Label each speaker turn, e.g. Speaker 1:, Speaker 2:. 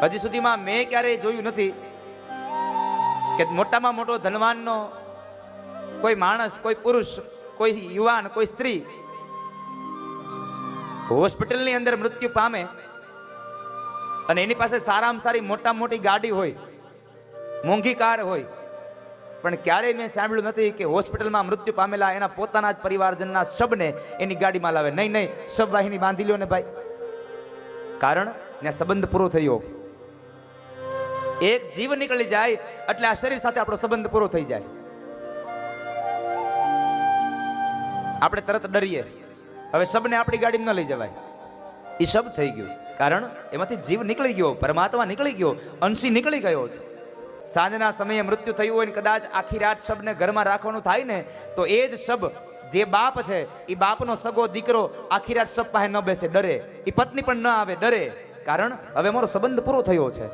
Speaker 1: હજી સુધીમાં મેં ક્યારેય જોયું નથી કે મોટામાં મોટો ધનવાનનો કોઈ માણસ, કોઈ પુરુષ, કોઈ યુવાન, કોઈ સ્ત્રી હોસ્પિટલની અંદર મૃત્યુ પામે અને એની પાસે સારામાં સારી મોટામાં મોટી ગાડી હોય, મોંઘી કાર હોય, પણ ક્યારેય મેં સાંભળ્યું નથી કે હોસ્પિટલમાં મૃત્યુ પામેલા એના પોતાના જ પરિવારજનના શબને એની ગાડીમાં લાવે. નહીં નહીં, શબવાહિની બાંધી લ્યો ને ભાઈ. કારણ ત્યાં સંબંધ પૂરો થયો. એક જીવ નીકળી જાય એટલે આ શરીર સાથે આપણો સંબંધ પૂરો થઈ જાય. આપણે તરત ડરીએ, હવે શબને આપણી ગાડીમાં ન લઈ જવાય. એ શબ થઈ ગયું, કારણ એમાંથી જીવ નીકળી ગયો, પરમાત્મા નીકળી ગયો, અંશી નીકળી ગયો છે. સાંજના સમયે મૃત્યુ થયું હોય ને કદાચ આખી રાત શબને ઘરમાં રાખવાનું થાય ને, તો એ જ શબ, જે બાપ છે, એ બાપનો સગો દીકરો આખી રાત શબ પાસે ન બેસે, ડરે. એ પત્ની પણ ન આવે, ડરે. કારણ હવે મારો સંબંધ પૂરો થયો છે.